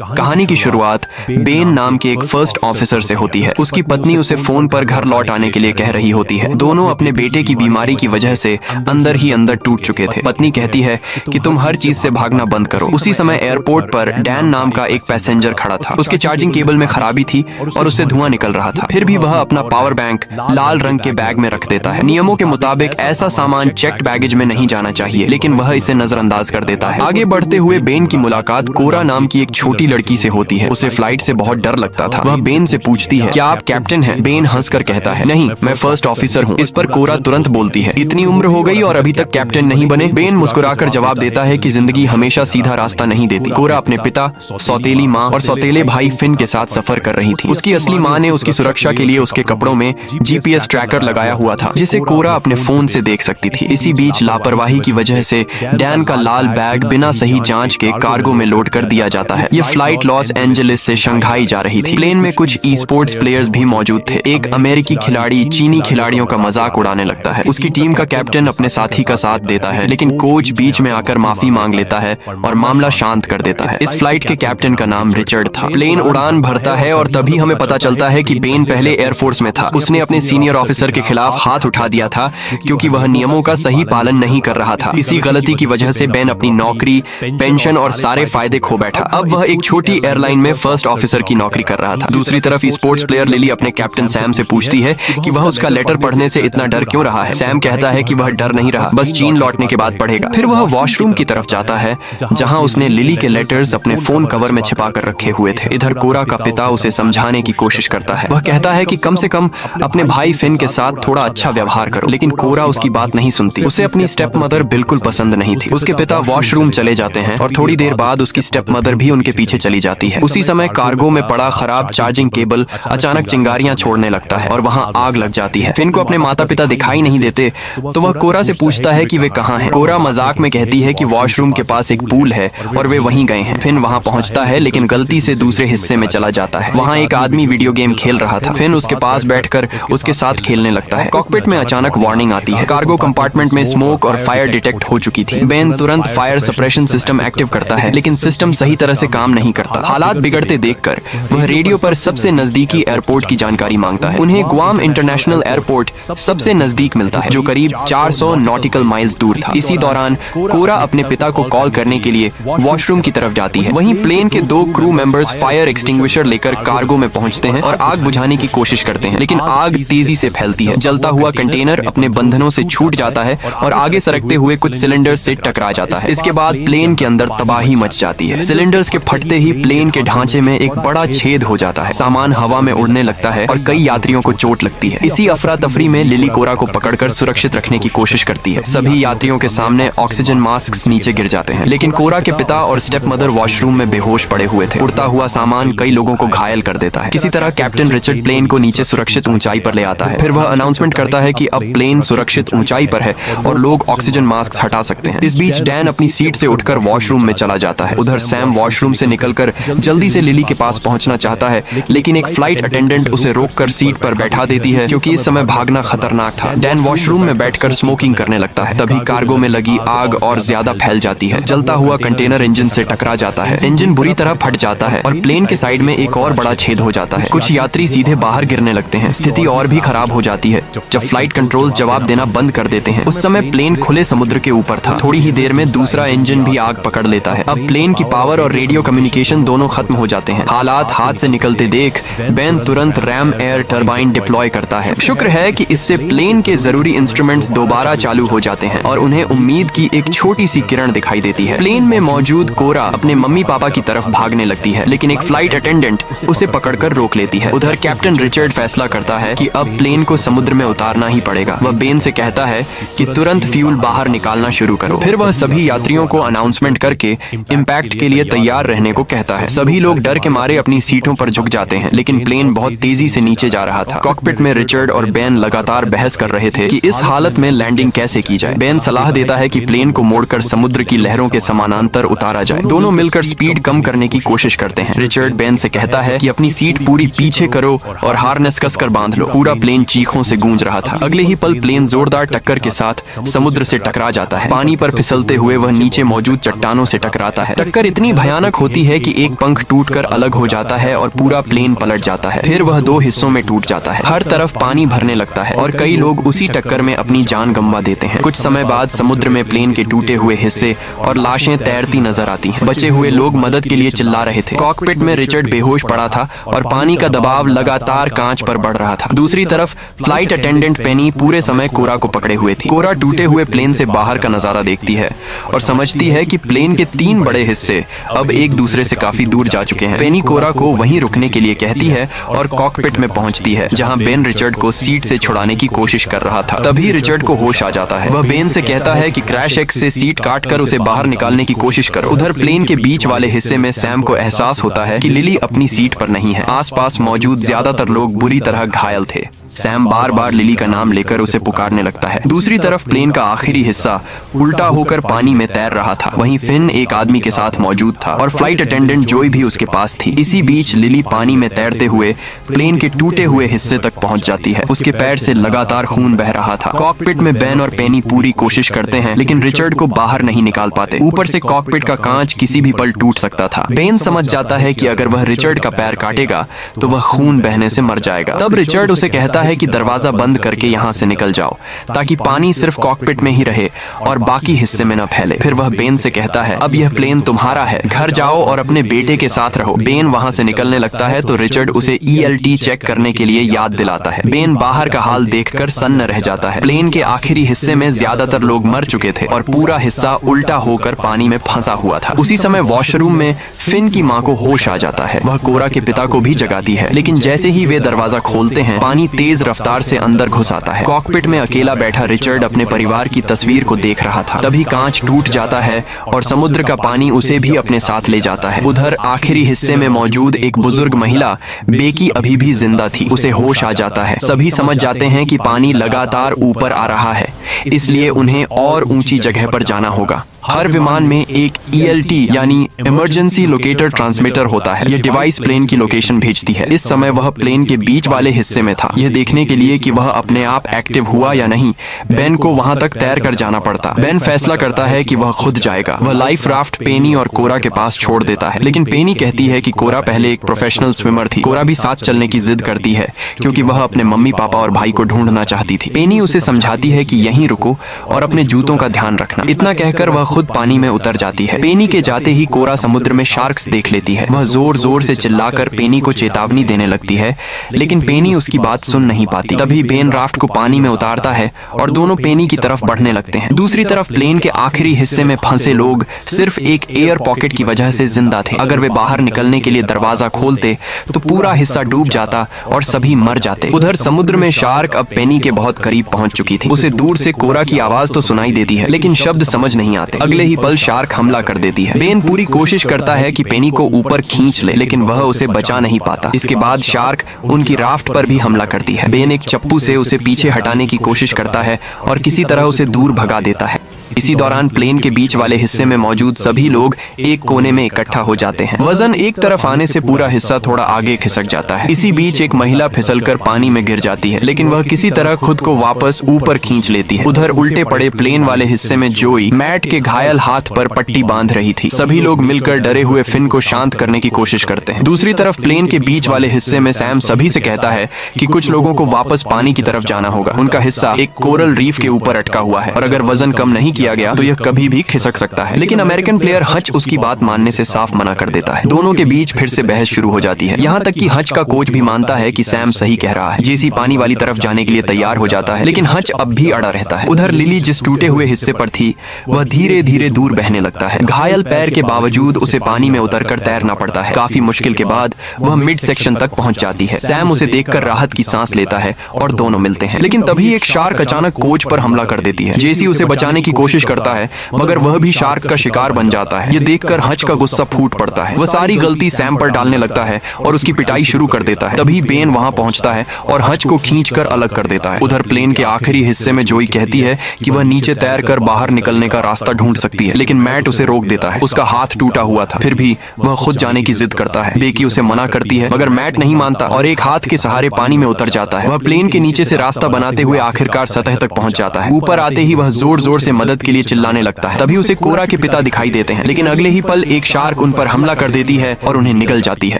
कहानी की शुरुआत बेन नाम के एक फर्स्ट ऑफिसर से होती है। उसकी पत्नी उसे फोन पर घर लौट आने के लिए कह रही होती है। दोनों अपने बेटे की बीमारी की वजह से अंदर ही अंदर टूट चुके थे। पत्नी कहती है कि तुम हर चीज से भागना बंद करो। उसी समय एयरपोर्ट पर डैन नाम का एक पैसेंजर खड़ा था। उसके चार्जिंग केबल में खराबी थी और उससे धुआं निकल रहा था। फिर भी वह अपना पावर बैंक लाल रंग के बैग में रख देता है। नियमों के मुताबिक ऐसा सामान चेक्ड बैगेज में नहीं जाना चाहिए, लेकिन वह इसे नजरअंदाज कर देता है। आगे बढ़ते हुए बेन की मुलाकात कोरा नाम की एक छोटी लड़की से होती है। उसे फ्लाइट से बहुत डर लगता था। वह बेन से पूछती है, क्या आप कैप्टन हैं? बेन हंसकर कहता है, नहीं, मैं फर्स्ट ऑफिसर हूँ। इस पर कोरा तुरंत बोलती है, इतनी उम्र हो गई और अभी तक कैप्टन नहीं बने? बेन मुस्कुराकर जवाब देता है कि जिंदगी हमेशा सीधा रास्ता नहीं देती। कोरा अपने पिता, सौतेली माँ और सौतेले भाई फिन के साथ सफर कर रही थी। उसकी असली माँ ने उसकी सुरक्षा के लिए उसके कपड़ों में GPS ट्रैकर लगाया हुआ था, जिसे कोरा अपने फोन से देख सकती थी। इसी बीच लापरवाही की वजह से डैन का लाल बैग बिना सही जांच के कार्गो में लोड कर दिया जाता है। यह फ्लाइट लॉस एंजलिस से शंघाई जा रही थी। प्लेन में कुछ ई स्पोर्ट्स प्लेयर्स भी मौजूद थे। एक अमेरिकी खिलाड़ी चीनी खिलाड़ियों का मजाक उड़ाने लगता है। उसकी टीम का कैप्टन अपने साथी का साथ देता है, लेकिन कोच बीच में आकर माफी मांग लेता है और मामला शांत कर देता है। इस फ्लाइट के कैप्टन का नाम रिचर्ड था। प्लेन उड़ान भरता है और तभी हमें पता चलता है कि बेन पहले एयरफोर्स में था। उसने अपने सीनियर ऑफिसर के खिलाफ हाथ उठा दिया था क्योंकि वह नियमों का सही पालन नहीं कर रहा था। इसी गलती की वजह से बेन अपनी नौकरी, पेंशन और सारे फायदे खो बैठा। अब वह एक छोटी एयरलाइन में फर्स्ट ऑफिसर की नौकरी कर रहा था। दूसरी तरफ स्पोर्ट्स प्लेयर लिली अपने कैप्टन सैम से पूछती है कि वह उसका लेटर पढ़ने से इतना डर क्यों रहा है। सैम कहता है कि वह डर नहीं रहा, बस चीन लौटने के बाद पढ़ेगा। फिर वह वॉशरूम की तरफ जाता है जहां उसने लिली के लेटर्स अपने फोन कवर में छिपा कर रखे हुए थे। इधर कोरा का पिता उसे समझाने की कोशिश करता है। वह कहता है कि कम से कम अपने भाई फिन के साथ थोड़ा अच्छा व्यवहार करो, लेकिन कोरा उसकी बात नहीं सुनती। उसे अपनी स्टेप मदर बिल्कुल पसंद नहीं थी। उसके पिता वॉशरूम चले जाते हैं और थोड़ी देर बाद उसकी स्टेप मदर भी उनके पीछे चली जाती है। उसी समय कार्गो में पड़ा खराब चार्जिंग केबल अचानक चिंगारियां छोड़ने लगता है और वहां आग लग जाती है। फिन को अपने माता पिता दिखाई नहीं देते तो वह कोरा से पूछता है कि वे कहाँ हैं। कोरा मजाक में कहती है कि वॉशरूम के पास एक पूल है और वे वहीं गए हैं। फिन वहां पहुंचता है लेकिन गलती से दूसरे हिस्से में चला जाता है। वहां एक आदमी वीडियो गेम खेल रहा था। फिन उसके पास बैठकर उसके साथ खेलने लगता है। कॉकपिट में अचानक वार्निंग आती है। कार्गो कंपार्टमेंट में स्मोक और फायर डिटेक्ट हो चुकी थी। बेन तुरंत फायर सप्रेशन सिस्टम एक्टिव करता है, लेकिन सिस्टम सही तरह से काम नहीं करता। हालात बिगड़ते देखकर वह रेडियो पर सबसे नजदीकी एयरपोर्ट की जानकारी मांगता है। उन्हें ग्वाम इंटरनेशनल एयरपोर्ट सबसे नजदीक मिलता है, जो करीब 400 नॉटिकल माइल्स दूर था। इसी दौरान कोरा अपने पिता को कॉल करने के लिए वॉशरूम की तरफ जाती है। वहीं प्लेन के 2 क्रू मेंबर्स फायर एक्सटिंग्विशर लेकर कार्गो में पहुंचते हैं और आग बुझाने की कोशिश करते हैं, लेकिन आग तेजी से फैलती है। जलता हुआ कंटेनर अपने बंधनों से छूट जाता है और आगे सरकते हुए कुछ सिलेंडर्स से टकरा जाता है। इसके बाद प्लेन के अंदर तबाही मच जाती है। सिलेंडर्स के फटते ही प्लेन के ढांचे में एक बड़ा छेद हो जाता है। सामान हवा में उड़ने लगता है और कई यात्रियों को चोट लगती है। इसी अफरा तफरी में लिली कोरा को पकड़कर सुरक्षित रखने की कोशिश करती है। सभी यात्रियों के सामने ऑक्सीजन मास्क नीचे गिर जाते हैं, लेकिन कोरा के पिता और स्टेप मदर वॉशरूम में बेहोश पड़े हुए थे। उड़ता हुआ सामान कई लोगों को घायल कर देता है। किसी तरह कैप्टन रिचर्ड प्लेन को नीचे सुरक्षित ऊंचाई पर ले आता है। फिर वह अनाउंसमेंट करता है कि अब प्लेन सुरक्षित ऊंचाई पर है और लोग ऑक्सीजन मास्क हटा सकते हैं। इस बीच डैन अपनी सीट से उठकर वॉशरूम में चला जाता है। उधर सैम वॉशरूम से निकलकर जल्दी से लिली के पास पहुंचना चाहता है, लेकिन एक फ्लाइट अटेंडेंट उसे रोककर सीट पर बैठा देती है क्योंकि इस समय भागना खतरनाक था। डैन वॉशरूम में बैठकर स्मोकिंग करने लगता है। तभी कार्गो में लगी आग और ज्यादा फैल जाती है। जलता हुआ कंटेनर इंजन से टकरा जाता है। इंजन बुरी तरह फट जाता है और प्लेन के साइड में एक और बड़ा छेद हो जाता है। कुछ यात्री सीधे बाहर गिरने लगते हैं। स्थिति और भी खराब हो जाती है जब फ्लाइट कंट्रोल्स जवाब देना बंद कर देते हैं। उस समय प्लेन खुले समुद्र के ऊपर था। थोड़ी ही देर में दूसरा इंजन भी आग पकड़ लेता है। अब प्लेन की पावर और रेडियो कम्युनिकेशन दोनों खत्म हो जाते हैं। हालात हाथ से निकलते देख बेन तुरंत रैम एयर टरबाइन डिप्लॉय करता है। शुक्र है कि इससे प्लेन के जरूरी इंस्ट्रूमेंट्स दोबारा चालू हो जाते हैं और उन्हें उम्मीद की एक छोटी सी किरण दिखाई देती है। प्लेन में मौजूद कोरा अपने मम्मी पापा की तरफ भागने लगती है, लेकिन एक फ्लाइट अटेंडेंट उसे पकड़कर रोक लेती है। उधर कैप्टन रिचर्ड फैसला करता है कि अब प्लेन को समुद्र में उतारना ही पड़ेगा। वह बेन से कहता है कि तुरंत फ्यूल बाहर निकालना शुरू करो। फिर वह सभी यात्रियों को अनाउंसमेंट करके इम्पैक्ट के लिए तैयार रहने को कहता है। सभी लोग डर के मारे अपनी सीटों पर झुक जाते हैं, लेकिन प्लेन बहुत तेजी से नीचे जा रहा था। कॉकपिट में रिचर्ड और बेन लगातार बहस कर रहे थे कि इस हालत में लैंडिंग कैसे की जाए। बेन सलाह देता है कि प्लेन को मोड़कर समुद्र की लहरों के समानांतर उतारा जाए। दोनों मिलकर स्पीड कम करने की कोशिश करते हैं। रिचर्ड बेन से कहता है कि अपनी सीट पूरी पीछे करो और हार्नेस कसकर बांध लो। पूरा प्लेन चीखों से गूंज रहा था। अगले ही पल प्लेन जोरदार टक्कर के साथ समुद्र से टकरा जाता है। पानी पर फिसलते हुए वह नीचे मौजूद चट्टानों से टकराता है। टक्कर इतनी भयानक होती है है कि एक पंख टूटकर अलग हो जाता है और पूरा प्लेन पलट जाता है। फिर वह 2 हिस्सों में टूट जाता है। हर तरफ पानी भरने लगता है और कई लोग उसी टक्कर में अपनी जान गंवा देते हैं। कुछ समय बाद समुद्र में प्लेन के टूटे हुए हिस्से और लाशें तैरती नजर आती हैं। बचे हुए लोग मदद के लिए चिल्ला रहे थे। कॉकपिट में रिचर्ड बेहोश पड़ा था और पानी का दबाव लगातार कांच पर बढ़ रहा था। दूसरी तरफ फ्लाइट अटेंडेंट पेनी पूरे समय कोरा को पकड़े हुए थी। कोरा टूटे हुए प्लेन से बाहर का नजारा देखती है और समझती है कि प्लेन के 3 बड़े हिस्से अब एक दूसरे से काफी दूर जा चुके हैं। पेनी कोरा को वहीं रुकने के लिए कहती है और कॉकपिट में पहुंचती है, जहां बेन रिचर्ड को सीट से छुड़ाने की कोशिश कर रहा था। तभी रिचर्ड को होश आ जाता है। वह बेन से कहता है कि क्रैश एक्स से सीट काटकर उसे बाहर निकालने की कोशिश करो। उधर प्लेन के बीच वाले हिस्से में सैम को एहसास होता है कि लिली अपनी सीट पर नहीं है। आसपास मौजूद ज्यादातर लोग बुरी तरह घायल थे। सैम बार बार लिली का नाम लेकर उसे पुकारने लगता है। दूसरी तरफ प्लेन का आखिरी हिस्सा उल्टा होकर पानी में तैर रहा था। वहीं फिन एक आदमी के साथ मौजूद था और फ्लाइट अटेंडेंट जोई भी उसके पास थी। इसी बीच लिली पानी में तैरते हुए प्लेन के टूटे हुए हिस्से तक पहुंच जाती है। उसके पैर से लगातार खून बह रहा था। कॉकपिट में बेन और पेनी पूरी कोशिश करते हैं, लेकिन रिचर्ड को बाहर नहीं निकाल पाते। ऊपर से कॉकपिट का कांच किसी भी पल टूट सकता था। बेन समझ जाता है कि अगर वह रिचर्ड का पैर काटेगा तो वह खून बहने से मर जाएगा। तब रिचर्ड उसे कहता है कि दरवाजा बंद करके यहाँ से निकल जाओ, ताकि पानी सिर्फ कॉकपिट में ही रहे और बाकी हिस्से में न फैले। फिर वह बेन से कहता है, अब यह प्लेन तुम्हारा है, घर जाओ और अपने बेटे के साथ रहो। बेन वहाँ से निकलने लगता है तो रिचर्ड उसे ELT चेक करने के लिए याद दिलाता है। बेन बाहर का हाल देखकर सन्न रह जाता है। प्लेन के आखिरी हिस्से में ज्यादातर लोग मर चुके थे और पूरा हिस्सा उल्टा होकर पानी में फंसा हुआ था। उसी समय वॉशरूम में फिन की माँ को होश आ जाता है। वह कोरा के पिता को भी जगाती है, लेकिन जैसे ही वे दरवाजा खोलते हैं पानी तेज रफ्तार से अंदर घुस आता है। कॉकपिट में अकेला बैठा रिचर्ड अपने परिवार की तस्वीर को देख रहा था। तभी कांच टूट जाता है और समुद्र का पानी उसे भी अपने साथ ले जाता है। उधर आखिरी हिस्से में मौजूद एक बुजुर्ग महिला बेकी अभी भी जिंदा थी। उसे होश आ जाता है। सभी समझ जाते हैं कि पानी लगातार ऊपर आ रहा है, इसलिए उन्हें और ऊंची जगह पर जाना होगा। हर विमान में एक ELT यानी इमरजेंसी लोकेटर ट्रांसमीटर होता है। यह डिवाइस प्लेन की लोकेशन भेजती है। इस समय वह प्लेन के बीच वाले हिस्से में था। यह देखने के लिए कि वह अपने आप एक्टिव हुआ या नहीं, बेन को वहां तक तैर कर जाना पड़ता। बेन फैसला करता है कि वह खुद जाएगा। वह लाइफ राफ्ट पेनी और कोरा के पास छोड़ देता है, लेकिन पेनी कहती है कि कोरा पहले एक प्रोफेशनल स्विमर थी। कोरा भी साथ चलने की जिद करती है क्योंकि वह अपने मम्मी पापा और भाई को ढूंढना चाहती थी। पेनी उसे समझाती है कि यहीं रुको और अपने जूतों का ध्यान रखना। इतना कहकर वह खुद पानी में उतर जाती है। पेनी के जाते ही कोरा समुद्र में शार्क्स देख लेती है। वह जोर जोर से चिल्लाकर पेनी को चेतावनी देने लगती है, लेकिन पेनी उसकी बात सुन नहीं पाती। तभी बेन राफ्ट को पानी में उतारता है और दोनों पेनी की तरफ बढ़ने लगते हैं। दूसरी तरफ प्लेन के आखिरी हिस्से में फंसे लोग सिर्फ एक एयर पॉकेट की वजह से जिंदा थे। अगर वे बाहर निकलने के लिए दरवाजा खोलते तो पूरा हिस्सा डूब जाता और सभी मर जाते। उधर समुद्र में शार्क अब पेनी के बहुत करीब पहुंच चुकी थी। उसे दूर से कोरा की आवाज तो सुनाई देती है, लेकिन शब्द समझ नहीं आते। अगले ही पल शार्क हमला कर देती है। बेन पूरी कोशिश करता है कि पेनी को ऊपर खींच ले, लेकिन वह उसे बचा नहीं पाता। इसके बाद शार्क उनकी राफ्ट पर भी हमला करती है। बेन एक चप्पू से उसे पीछे हटाने की कोशिश करता है और किसी तरह उसे दूर भगा देता है। इसी दौरान प्लेन के बीच वाले हिस्से में मौजूद सभी लोग एक कोने में इकट्ठा हो जाते हैं। वजन एक तरफ आने से पूरा हिस्सा थोड़ा आगे खिसक जाता है। इसी बीच एक महिला फिसलकर पानी में गिर जाती है, लेकिन वह किसी तरह खुद को वापस ऊपर खींच लेती है। उधर उल्टे पड़े प्लेन वाले हिस्से में जोई मैट के घायल हाथ पर पट्टी बांध रही थी। सभी लोग मिलकर डरे हुए फिन को शांत करने की कोशिश करते हैं। दूसरी तरफ प्लेन के बीच वाले हिस्से में सैम सभी से कहता है कि कुछ लोगों को वापस पानी की तरफ जाना होगा। उनका हिस्सा एक कोरल रीफ के ऊपर अटका हुआ है और अगर वजन कम नहीं किया गया तो यह कभी भी खिसक सकता है। लेकिन अमेरिकन प्लेयर हच उसकी बात मानने से साफ मना कर देता है। दोनों के बीच फिर से बहस शुरू हो जाती है। यहाँ तक कि हच का कोच भी मानता है कि सैम सही कह रहा है। जेसी पानी वाली तरफ जाने के लिए तैयार हो जाता है, लेकिन हच अब भी अड़ा रहता है। उधर लिली जिस टूटे हुए हिस्से पर थी वह धीरे धीरे दूर बहने लगता है। घायल पैर के बावजूद उसे पानी में उतरकर तैरना पड़ता है। काफी मुश्किल के बाद वह मिड सेक्शन तक पहुंच जाती है। सैम उसे देखकर राहत की सांस लेता है और दोनों मिलते हैं, लेकिन तभी एक शार्क अचानक कोच पर हमला कर देती है। जेसी उसे बचाने की कोशिश करता है, मगर वह भी शार्क का शिकार बन जाता है। यह देखकर हच का गुस्सा फूट पड़ता है। वह सारी गलती सैम पर डालने लगता है और उसकी पिटाई शुरू कर देता है। तभी बेन वहां पहुंचता है और हच को खींचकर अलग कर देता है। उधर प्लेन के आखिरी हिस्से में जोई कहती है कि वह नीचे तैरकर बाहर निकलने का रास्ता ढूंढ सकती है, लेकिन मैट उसे रोक देता है। उसका हाथ टूटा हुआ था, फिर भी वह खुद जाने की जिद करता है। बेकी उसे मना करती है, मगर मैट नहीं मानता और एक हाथ के सहारे पानी में उतर जाता है। वह प्लेन के नीचे से रास्ता बनाते हुए आखिरकार सतह तक पहुंच जाता है। ऊपर आते ही वह जोर जोर से मदद मदद के लिए चिल्लाने लगता है। तभी उसे कोरा के पिता दिखाई देते हैं, लेकिन अगले ही पल एक शार्क उन पर हमला कर देती है और उन्हें निगल जाती है।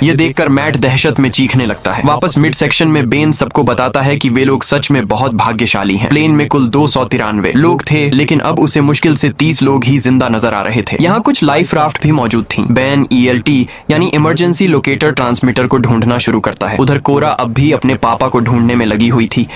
यह देखकर मैट दहशत में चीखने लगता है। वापस मिड सेक्शन में बेन सबको बताता है कि वे लोग सच में बहुत भाग्यशाली हैं। प्लेन में कुल 293 लोग थे, लेकिन अब उसे मुश्किल से 30 लोग ही जिंदा नजर आ रहे थे। यहाँ कुछ लाइफ राफ्ट भी मौजूद थी। बेन ELT यानी इमरजेंसी लोकेटर ट्रांसमीटर को ढूंढना शुरू करता है। उधर कोरा अब भी अपने पापा को ढूंढने में लगी हुई थी।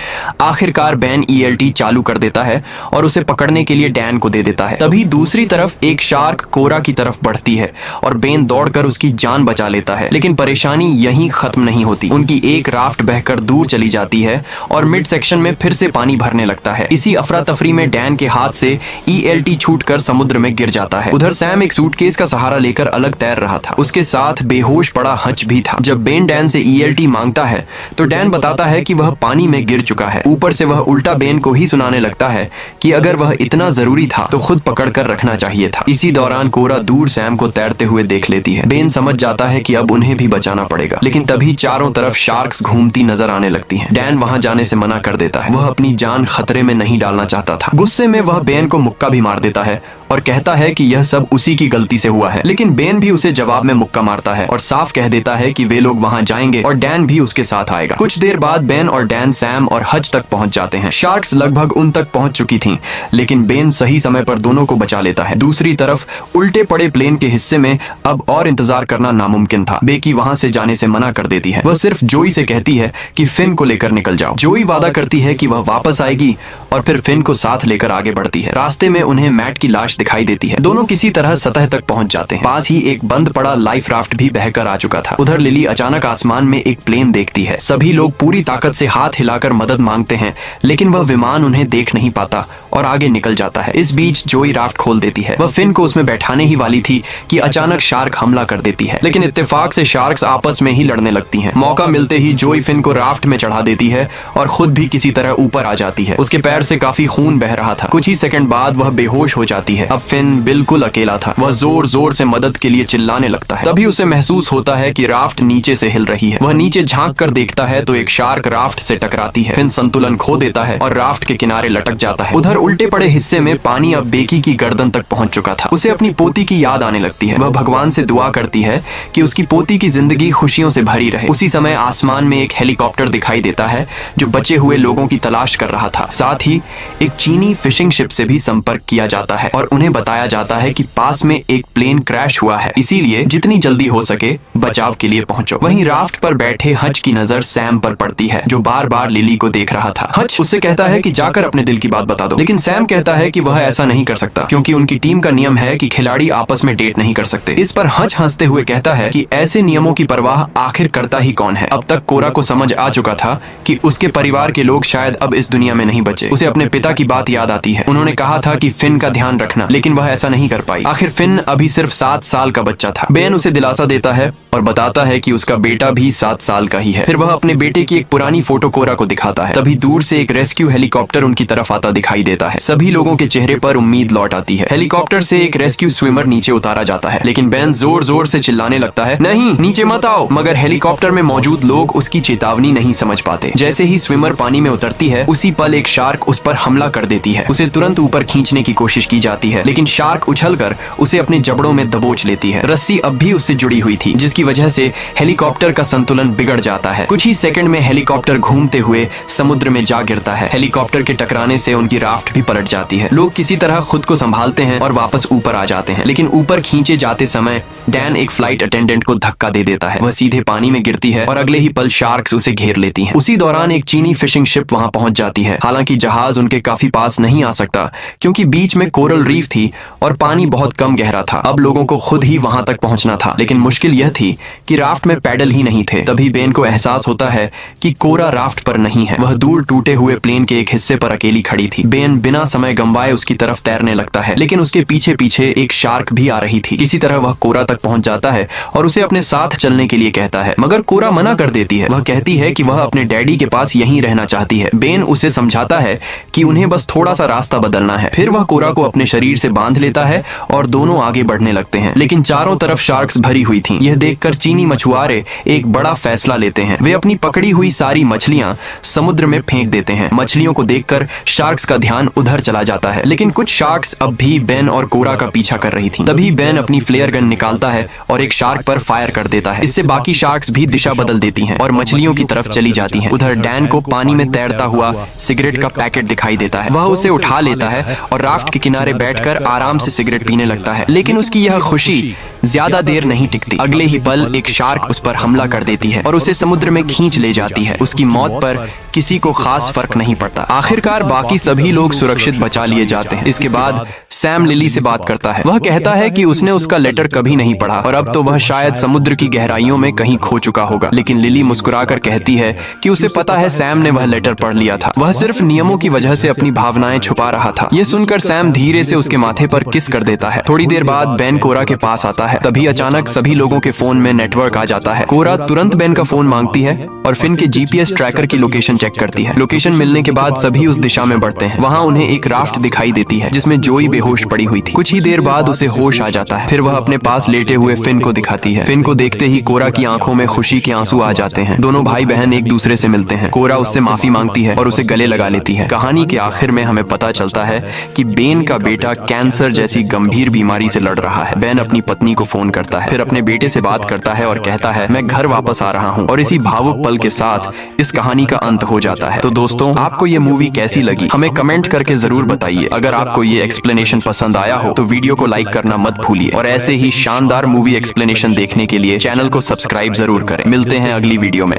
आखिरकार बेन ELT चालू कर देता है और उसे पकड़ने के लिए डैन को दे देता है। तभी दूसरी तरफ एक शार्क कोरा की तरफ बढ़ती है और बेन दौड़कर उसकी जान बचा लेता है। लेकिन परेशानी यहीं खत्म नहीं होती। उनकी एक राफ्ट बहकर दूर चली जाती है और मिड सेक्शन में फिर से पानी भरने लगता है। इसी अफरा तफरी में डैन के हाथ से ELT छूटकर समुद्र में गिर जाता है। उधर सैम एक सूटकेस का सहारा लेकर अलग तैर रहा था। उसके साथ बेहोश पड़ा हच भी था। जब बेन डैन से ELT मांगता है तो डैन बताता है कि वह पानी में गिर चुका है। ऊपर से वह उल्टा बेन को ही सुनाने लगता है कि अगर वह इतना जरूरी था तो खुद पकड़ कर रखना चाहिए था। इसी दौरान कोरा दूर सैम को तैरते हुए देख लेती है। बेन समझ जाता है कि अब उन्हें भी बचाना पड़ेगा, लेकिन तभी चारों तरफ शार्क्स घूमती नजर आने लगती हैं। डैन वहां जाने से मना कर देता है। वह अपनी जान खतरे में नहीं डालना चाहता था। गुस्से में वह बेन को मुक्का भी मार देता है और कहता है कि यह सब उसी की गलती से हुआ है। लेकिन बेन भी उसे जवाब में मुक्का मारता है और साफ कह देता है कि वे लोग वहां जाएंगे और डैन भी उसके साथ आएगा। कुछ देर बाद बेन और डैन सैम और हज तक पहुंच जाते हैं। शार्क्स लगभग उन तक पहुंच चुकी थीं, लेकिन बेन सही समय पर दोनों को बचा लेता है। दूसरी तरफ उल्टे पड़े प्लेन के हिस्से में अब और इंतजार करना नामुमकिन था। बेकी वहां से जाने से मना कर देती है। वह सिर्फ जोई से कहती है कि फिन को लेकर निकल जाओ। जोई वादा करती है कि वह वापस आएगी और फिर फिन को साथ लेकर आगे बढ़ती है। रास्ते में उन्हें मैट की लाश दिखाई देती है। दोनों किसी तरह सतह तक पहुंच जाते हैं। पास ही एक बंद पड़ा लाइफ राफ्ट भी बहकर आ चुका था। उधर लिली अचानक आसमान में एक प्लेन देखती है। सभी लोग पूरी ताकत से हाथ हिलाकर मदद मांगते हैं, लेकिन वह विमान उन्हें देख नहीं पाता और आगे निकल जाता है। इस बीच जोई राफ्ट खोल देती है। वह फिन को उसमें बैठाने ही वाली थी कि अचानक शार्क हमला कर देती है, लेकिन इत्तेफाक से शार्क्स आपस में ही लड़ने लगती हैं। मौका मिलते ही जोई फिन को राफ्ट में चढ़ा देती है और खुद भी किसी तरह ऊपर आ जाती है। उसके पैर से काफी खून बह रहा था। कुछ ही सेकंड बाद वह बेहोश हो जाती है। अब फिन बिल्कुल अकेला था। वह जोर जोर से मदद के लिए चिल्लाने लगता है। तभी उसे महसूस होता है कि राफ्ट नीचे से हिल रही है। वह नीचे झांक कर देखता है तो एक शार्क राफ्ट से टकराती है। फिन संतुलन खो देता है और राफ्ट के किनारे लटक जाता है। उधर उल्टे पड़े हिस्से में पानी अब बेकी की गर्दन तक पहुंच चुका था। उसे अपनी पोती की याद आने लगती है। वह भगवान से दुआ करती है कि उसकी पोती की जिंदगी खुशियों से भरी रहे। उसी समय आसमान में एक हेलीकॉप्टर दिखाई देता है जो बचे हुए लोगों की तलाश कर रहा था। साथ ही एक चीनी फिशिंग शिप से भी संपर्क किया जाता है और उन्हें बताया जाता है कि पास में एक प्लेन क्रैश हुआ है, इसीलिए जितनी जल्दी हो सके बचाव के लिए पहुंचो। वहीं राफ्ट पर बैठे हच की नजर सैम पर पड़ती है, जो बार बार लिली को देख रहा था। हच उससे कहता है कि जाकर अपने दिल की बात बता दो, लेकिन सैम कहता है कि वह ऐसा नहीं कर सकता क्योंकि उनकी टीम का नियम है कि खिलाड़ी आपस में डेट नहीं कर सकते। इस पर हच हंसते हुए कहता है कि ऐसे नियमों की परवाह आखिर करता ही कौन है। अब तक कोरा को समझ आ चुका था कि उसके परिवार के लोग शायद अब इस दुनिया में नहीं बचे। उसे अपने पिता की बात याद आती है। उन्होंने कहा था कि फिन का ध्यान रखना, लेकिन वह ऐसा नहीं कर पाई। आखिर फिन अभी सिर्फ 7 साल का बच्चा था। बेन उसे दिलासा देता है और बताता है कि उसका बेटा भी 7 साल का ही है। फिर वह अपने बेटे की एक पुरानी फोटो कोरा को दिखाता है। तभी दूर से एक रेस्क्यू हेलीकॉप्टर उनकी तरफ आता दिखाई देता है। सभी लोगों के चेहरे पर उम्मीद लौट आती है। हेलीकॉप्टर से एक रेस्क्यू स्विमर नीचे उतारा जाता है, लेकिन बेन जोर जोर से चिल्लाने लगता है, नहीं नीचे मत आओ। मगर हेलीकॉप्टर में मौजूद लोग उसकी चेतावनी नहीं समझ पाते। जैसे ही स्विमर पानी में उतरती है, उसी पल एक शार्क उस पर हमला कर देती है। उसे तुरंत ऊपर खींचने की कोशिश की जाती है, लेकिन शार्क उछलकर उसे अपने जबड़ों में दबोच लेती है। रस्सी अब भी उससे जुड़ी हुई थी, जिसकी वजह से हेलीकॉप्टर का संतुलन बिगड़ जाता है। कुछ ही सेकंड में हेलीकॉप्टर घूमते हुए समुद्र में जा गिरता है। हेलीकॉप्टर के टकराने से उनकी राफ्ट भी पलट जाती है। लोग किसी तरह खुद को संभालते हैं और वापस ऊपर आ जाते हैं, लेकिन ऊपर खींचे जाते समय डैन एक फ्लाइट अटेंडेंट को धक्का दे देता है। वह सीधे पानी में गिरती है और अगले ही पल शार्क्स उसे घेर लेती हैं। उसी दौरान एक चीनी फिशिंग शिप वहां पहुंच जाती है। हालांकि जहाज उनके काफी पास नहीं आ सकता क्योंकि बीच में कोरल रीफ थी और पानी बहुत कम गहरा था। अब लोगों को खुद ही वहां तक पहुंचना था, लेकिन मुश्किल यह थी कि राफ्ट में पैडल ही नहीं थे। तभी बेन को एहसास होता है कि कोरा राफ्ट पर नहीं है। वह दूर टूटे हुए प्लेन के एक हिस्से पर अकेली खड़ी थी। बेन बिना समय गंवाए उसकी तरफ तैरने लगता है, लेकिन उसके पीछे पीछे एक शार्क भी आ रही थी। किसी तरह वह कोरा तक पहुंच जाता है और उसे अपने साथ चलने के लिए कहता है, मगर कोरा मना कर देती है। वह कहती है कि वह अपने डैडी के पास यहीं रहना चाहती है। बेन उसे समझाता है कि उन्हें बस थोड़ा सा रास्ता बदलना है। फिर वह कोरा को अपने शरीर से बांध लेता है और दोनों आगे बढ़ने लगते हैं, लेकिन चारों तरफ शार्क्स भरी हुई थीं। यह देखकर चीनी मछुआरे एक बड़ा फैसला लेते हैं। वे अपनी पकड़ी हुई सारी मछलियां समुद्र में फेंक देते हैं। मछलियों को देखकर शार्क्स का ध्यान उड़ान उधर चला जाता है। लेकिन कुछ शार्क्स अब भी बेन और कोरा का पीछा कर रही थी। तभी बेन अपनी फ्लेयर गन निकालता है और एक शार्क पर फायर कर देता है। इससे बाकी शार्क्स भी दिशा बदल देती हैं और मछलियों की तरफ चली जाती हैं। उधर डैन को पानी में तैरता हुआ सिगरेट का पैकेट दिखाई देता है। वह उसे उठा लेता है और राफ्ट के किनारे बैठकर आराम से सिगरेट पीने लगता है। लेकिन उसकी यह खुशी ज्यादा देर नहीं टिकती। अगले ही पल एक शार्क उस पर हमला कर देती है और उसे समुद्र में खींच ले जाती है। उसकी मौत पर किसी को खास फर्क नहीं पड़ता। आखिरकार बाकी सभी लोग सुरक्षित बचा लिए जाते हैं। इसके बाद सैम लिली से बात करता है। वह कहता है कि उसने उसका लेटर कभी नहीं पढ़ा और अब तो वह शायद समुद्र की गहराइयों में कहीं खो चुका होगा। लेकिन लिली मुस्कुराकर कहती है कि उसे पता है सैम ने वह लेटर पढ़ लिया था। वह सिर्फ नियमों की वजह से अपनी भावनाएं छुपा रहा था। यह सुनकर सैम धीरे से उसके माथे पर किस कर देता है। थोड़ी देर बाद बेन कोरा के पास आता है। तभी अचानक सभी लोगों के फोन में नेटवर्क आ जाता है। कोरा तुरंत बेन का फोन मांगती है और फिन के जीपीएस ट्रैकर की लोकेशन चेक करती है। लोकेशन मिलने के बाद सभी उस दिशा में बढ़ते हैं। वहाँ उन्हें एक राफ्ट दिखाई देती है जिसमें जोई बेहोश पड़ी हुई थी। कुछ ही देर बाद उसे होश आ जाता है। फिर वह अपने पास लेटे हुए फिन को दिखाती है। फिन को देखते ही कोरा की आंखों में खुशी के आंसू आ जाते हैं। दोनों भाई बहन एक दूसरे से मिलते हैं। कोरा उससे माफी मांगती है और उसे गले लगा लेती है। कहानी के आखिर में हमें पता चलता है कि बेन का बेटा कैंसर जैसी गंभीर बीमारी से लड़ रहा है। बेन अपनी पत्नी को फोन करता है, फिर अपने बेटे से बात करता है और कहता है मैं घर वापस आ रहा हूँ। और इसी भावुक पल के साथ इस कहानी का अंत हो जाता है। तो दोस्तों, आपको ये मूवी कैसी लगी हमें कमेंट करके जरूर बताइए। अगर आपको ये एक्सप्लेनेशन पसंद आया हो तो वीडियो को लाइक करना मत भूलिए और ऐसे ही शानदार मूवी एक्सप्लेनेशन देखने के लिए चैनल को सब्सक्राइब जरूर करें। मिलते हैं अगली वीडियो में।